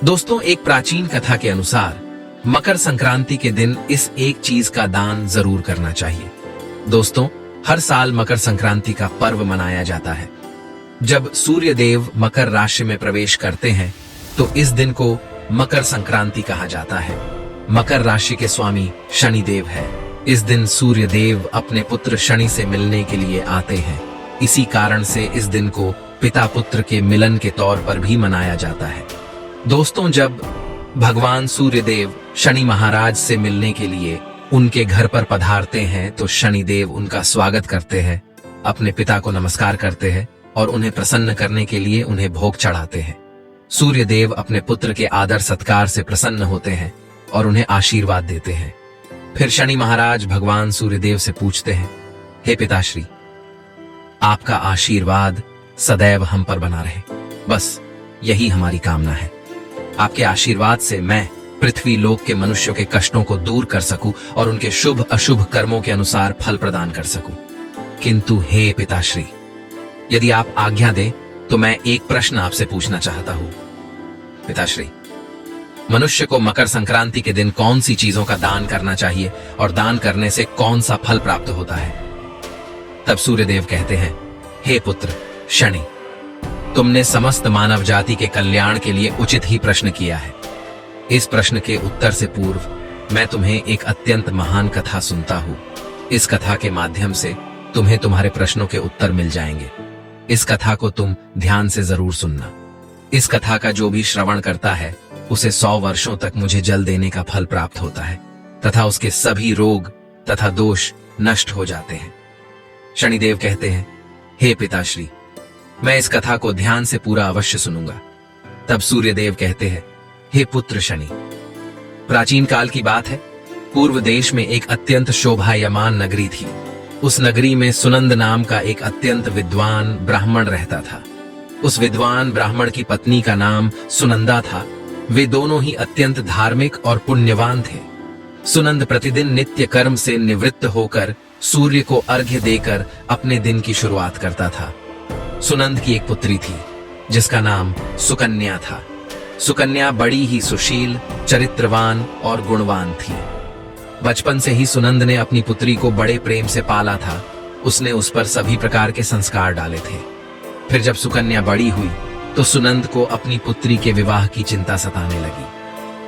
दोस्तों, एक प्राचीन कथा के अनुसार मकर संक्रांति के दिन इस एक चीज का दान जरूर करना चाहिए। दोस्तों, हर साल मकर संक्रांति का पर्व मनाया जाता है। जब सूर्य देव मकर राशि में प्रवेश करते हैं तो इस दिन को मकर संक्रांति कहा जाता है। मकर राशि के स्वामी शनि देव है। इस दिन सूर्य देव अपने पुत्र शनि से मिलने के लिए आते हैं। इसी कारण से इस दिन को पिता पुत्र के मिलन के तौर पर भी मनाया जाता है। दोस्तों, जब भगवान सूर्य देव शनि महाराज से मिलने के लिए उनके घर पर पधारते हैं तो शनि देव उनका स्वागत करते हैं, अपने पिता को नमस्कार करते हैं और उन्हें प्रसन्न करने के लिए उन्हें भोग चढ़ाते हैं। सूर्य देव अपने पुत्र के आदर सत्कार से प्रसन्न होते हैं और उन्हें आशीर्वाद देते हैं। फिर शनि महाराज भगवान सूर्यदेव से पूछते हैं, हे पिताश्री, आपका आशीर्वाद सदैव हम पर बना रहे, बस यही हमारी कामना है। आपके आशीर्वाद से मैं पृथ्वी लोक के मनुष्यों के कष्टों को दूर कर सकूं और उनके शुभ अशुभ कर्मों के अनुसार फल प्रदान कर सकूं। किंतु हे पिताश्री, यदि आप आज्ञा दें तो मैं एक प्रश्न आपसे पूछना चाहता हूं। पिताश्री, मनुष्य को मकर संक्रांति के दिन कौन सी चीजों का दान करना चाहिए और दान करने से कौन सा फल प्राप्त होता है? तब सूर्यदेव कहते हैं, हे पुत्र शनि, तुमने समस्त मानव जाति के कल्याण के लिए उचित ही प्रश्न किया है। इस प्रश्न के उत्तर से पूर्व मैं तुम्हें एक अत्यंत महान कथा सुनता हूं। इस कथा के माध्यम से तुम्हें तुम्हारे प्रश्नों के उत्तर मिल जाएंगे। इस कथा को तुम ध्यान से जरूर सुनना। इस कथा का जो भी श्रवण करता है उसे 100 वर्षों तक मुझे जल देने का फल प्राप्त होता है तथा उसके सभी रोग तथा दोष नष्ट हो जाते हैं। शनिदेव कहते हैं, हे पिताश्री, मैं इस कथा को ध्यान से पूरा अवश्य सुनूंगा। तब सूर्यदेव कहते हैं, हे पुत्र शनि, प्राचीन काल की बात है। पूर्व देश में एक अत्यंत शोभायमान नगरी थी। उस नगरी में सुनंद नाम का एक अत्यंत विद्वान ब्राह्मण रहता था। उस विद्वान ब्राह्मण की पत्नी का नाम सुनंदा था। वे दोनों ही अत्यंत धार्मिक और पुण्यवान थे। सुनंद प्रतिदिन नित्य कर्म से निवृत्त होकर सूर्य को अर्घ्य देकर अपने दिन की शुरुआत करता था। सुनंद की एक पुत्री थी जिसका नाम सुकन्या था। सुकन्या बड़ी ही सुशील, चरित्रवान और गुणवान थी। बचपन से ही सुनंद ने अपनी पुत्री को बड़े प्रेम से पाला था। उसने उस पर सभी प्रकार के संस्कार डाले थे। फिर जब सुकन्या बड़ी हुई तो सुनंद को अपनी पुत्री के विवाह की चिंता सताने लगी।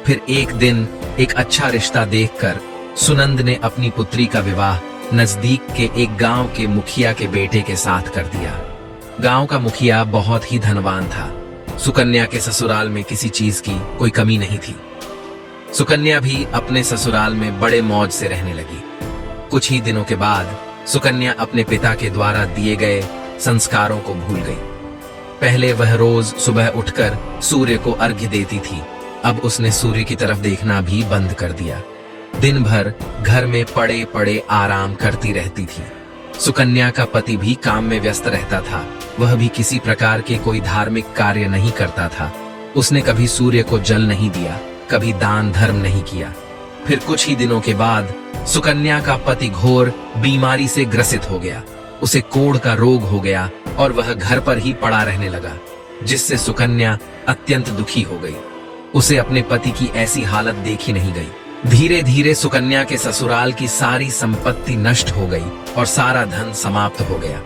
फिर एक दिन एक अच्छा रिश्ता देखकर सुनंद ने अपनी पुत्री का विवाह नजदीक के एक गांव के मुखिया के बेटे के साथ कर दिया। गांव का मुखिया बहुत ही धनवान था। सुकन्या के ससुराल में किसी चीज की कोई कमी नहीं थी। सुकन्या भी अपने ससुराल में बड़े मौज से रहने लगी। कुछ ही दिनों के बाद सुकन्या अपने पिता के द्वारा दिए गए संस्कारों को भूल गई। पहले वह रोज सुबह उठकर सूर्य को अर्घ्य देती थी। अब उसने सूर्य की तरफ देखना भी बंद कर दिया। दिन भर घर में पड़े पड़े आराम करती रहती थी। सुकन्या का पति भी काम में व्यस्त रहता था। वह भी किसी प्रकार के कोई धार्मिक कार्य नहीं करता था। उसने कभी सूर्य को जल नहीं दिया, कभी दान धर्म नहीं किया। फिर कुछ ही दिनों के बाद सुकन्या का पति घोर बीमारी से ग्रसित हो गया। उसे कोढ़ का रोग हो गया और वह घर पर ही पड़ा रहने लगा, जिससे सुकन्या अत्यंत दुखी हो गई। उसे अपने पति की ऐसी हालत देखी नहीं गई। धीरे धीरे सुकन्या के ससुराल की सारी संपत्ति नष्ट हो गई और सारा धन समाप्त हो गया,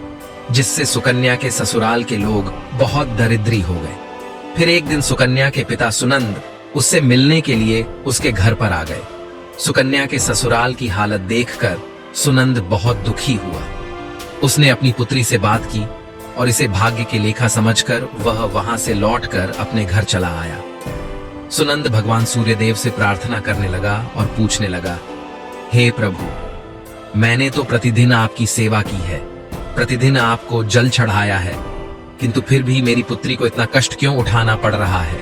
जिससे सुकन्या के ससुराल के लोग बहुत दरिद्री हो गए। फिर एक दिन सुकन्या के पिता सुनंद उससे मिलने के लिए उसके घर पर आ गए। सुकन्या के ससुराल की हालत देखकर सुनंद बहुत दुखी हुआ। उसने अपनी पुत्री से बात की और इसे भाग्य की लेखा समझकर वह वहां से लौटकर अपने घर चला आया। सुनंद भगवान सूर्यदेव से प्रार्थना करने लगा और पूछने लगा, हे प्रभु, मैंने तो प्रतिदिन आपकी सेवा की है, प्रतिदिन आपको जल चढ़ाया है, किंतु फिर भी मेरी पुत्री को इतना कष्ट क्यों उठाना पड़ रहा है?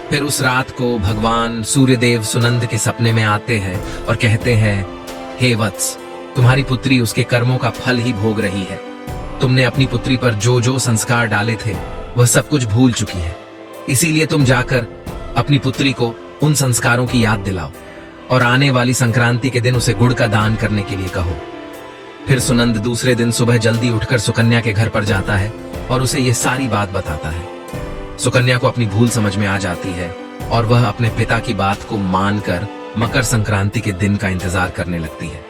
फिर उस रात को भगवान सूर्यदेव सुनंद के सपने में आते हैं और कहते हैं, हे वत्स, तुम्हारी पुत्री उसके कर्मों का फल ही भोग रही है। तुमने अपनी पुत्री पर जो जो संस्कार डाले थे वह सब कुछ भूल चुकी है। इसीलिए तुम जाकर अपनी पुत्री को उन संस्कारों की याद दिलाओ और आने वाली संक्रांति के दिन उसे गुड़ का दान करने के लिए कहो। फिर सुनंद दूसरे दिन सुबह जल्दी उठकर सुकन्या के घर पर जाता है और उसे ये सारी बात बताता है। सुकन्या को अपनी भूल समझ में आ जाती है और वह अपने पिता की बात को मानकर मकर संक्रांति के दिन का इंतजार करने लगती है।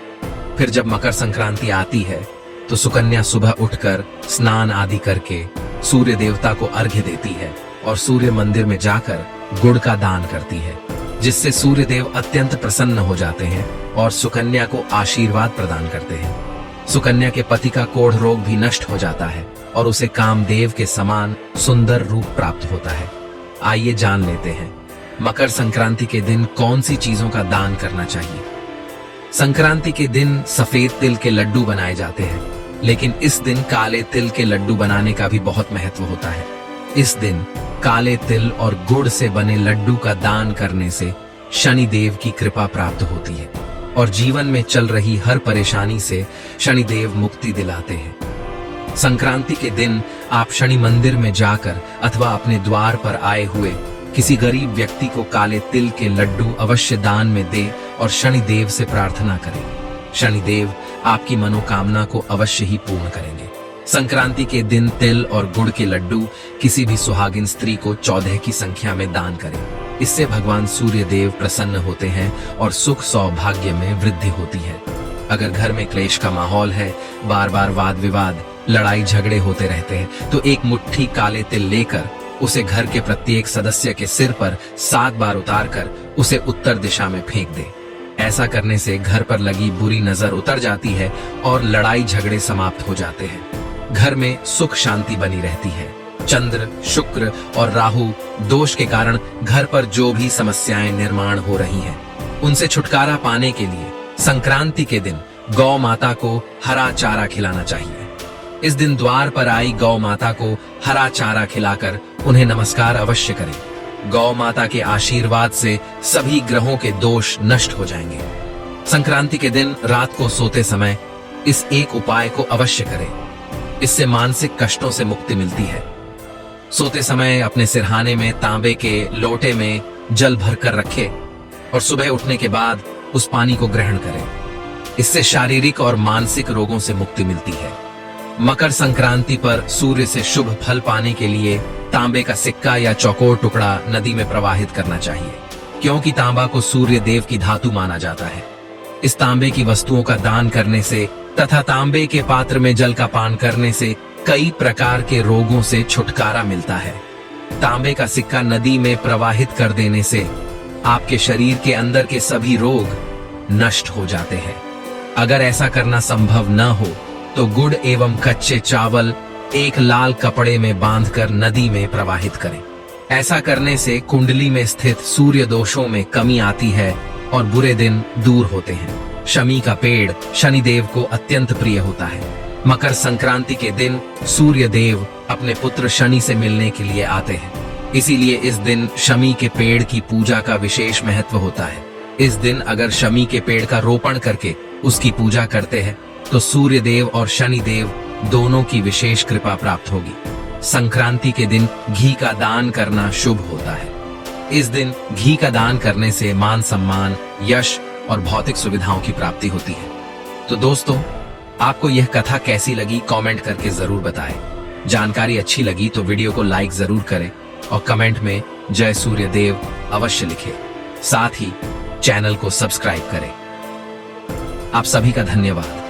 फिर जब मकर संक्रांति आती है तो सुकन्या सुबह उठकर स्नान आदि करके सूर्य देवता को अर्घ्य देती है और सूर्य मंदिर में जाकर गुड़ का दान करती है, जिससे सूर्य देव अत्यंत प्रसन्न हो जाते हैं और सुकन्या को आशीर्वाद प्रदान करते हैं। सुकन्या के पति का कोढ़ रोग भी नष्ट हो जाता है और उसे कामदेव के समान सुंदर रूप प्राप्त होता है। आइए जान लेते हैं मकर संक्रांति के दिन कौन सी चीजों का दान करना चाहिए। संक्रांति के दिन सफेद तिल के लड्डू बनाए जाते हैं, लेकिन इस दिन काले तिल के लड्डू बनाने का भी बहुत महत्व होता है। इस दिन काले तिल और गुड़ से बने लड्डू का दान करने से शनि देव की कृपा प्राप्त होती है और जीवन में चल रही हर परेशानी से शनि देव मुक्ति दिलाते हैं। संक्रांति के दिन आप शनि मंदिर में जाकर अथवा अपने द्वार पर आए हुए किसी गरीब व्यक्ति को काले तिल के लड्डू अवश्य दान में दे और शनि देव से प्रार्थना करें। शनि देव आपकी मनोकामना को अवश्य ही पूर्ण करेंगे। संक्रांति के दिन तिल और गुड़ के लड्डू किसी भी सुहागिन स्त्री को 14 की संख्या में दान करें। इससे भगवान सूर्य देव प्रसन्न होते हैं और सुख सौभाग्य में वृद्धि होती है। अगर घर में क्लेश का माहौल है, बार बार वाद विवाद, लड़ाई झगड़े होते रहते हैं, तो एक मुट्ठी काले तिल लेकर उसे घर के प्रत्येक सदस्य के सिर पर 7 बार उतारकर उसे उत्तर दिशा में फेंक दे। ऐसा करने से घर पर लगी बुरी नजर उतर जाती है और लड़ाई झगड़े समाप्त हो जाते हैं। घर में सुख शांति बनी रहती है। चंद्र, शुक्र और राहु दोष के कारण घर पर जो भी समस्याएं निर्माण हो रही हैं, उनसे छुटकारा पाने के लिए संक्रांति के दिन गौ माता को हरा चारा खिलाना चाहिए। इस दिन द्वार पर आई गौ माता को हरा चारा खिलाकर उन्हें नमस्कार अवश्य करें। गौ माता के आशीर्वाद से सभी ग्रहों के दोष नष्ट हो जाएंगे। संक्रांति के दिन रात को सोते समय इस एक उपाय को अवश्य करें। इससे मानसिक कष्टों से मुक्ति मिलती है। सोते समय अपने सिरहाने में तांबे के लोटे में जल भरकर रखें और सुबह उठने के बाद उस पानी को ग्रहण करें। इससे शारीरिक और मानसिक रोगों से मुक्ति मिलती है। मकर संक्रांति पर सूर्य से शुभ फल पाने के लिए तांबे का सिक्का या चौकोर टुकड़ा नदी में प्रवाहित करना चाहिए, क्योंकि तांबा को सूर्य देव की धातु माना जाता है। इस तांबे की वस्तुओं का दान करने से तथा तांबे के पात्र में जल का पान करने से कई प्रकार के रोगों से छुटकारा मिलता है। तांबे का सिक्का नदी में प्रवाहित कर देने से आपके शरीर के अंदर के सभी रोग नष्ट हो जाते हैं। अगर ऐसा करना संभव न हो तो गुड़ एवं कच्चे चावल एक लाल कपड़े में बांधकर नदी में प्रवाहित करें। ऐसा करने से कुंडली में स्थित सूर्य दोषों में कमी आती है और बुरे दिन दूर होते हैं। शमी का पेड़ शनि देव को अत्यंत प्रिय होता है। मकर संक्रांति के दिन सूर्य देव अपने पुत्र शनि से मिलने के लिए आते हैं। इसीलिए इस दिन शमी के पेड़ की पूजा का विशेष महत्व होता है। इस दिन अगर शमी के पेड़ का रोपण करके उसकी पूजा करते हैं तो सूर्य देव और शनि देव दोनों की विशेष कृपा प्राप्त होगी। संक्रांति के दिन घी का दान करना शुभ होता है। इस दिन घी का दान करने से मान सम्मान, यश और भौतिक सुविधाओं की प्राप्ति होती है। तो दोस्तों, आपको यह कथा कैसी लगी कमेंट करके जरूर बताएं। जानकारी अच्छी लगी तो वीडियो को लाइक जरूर करें और कमेंट में जय सूर्य देव अवश्य लिखें। साथ ही चैनल को सब्सक्राइब करें। आप सभी का धन्यवाद।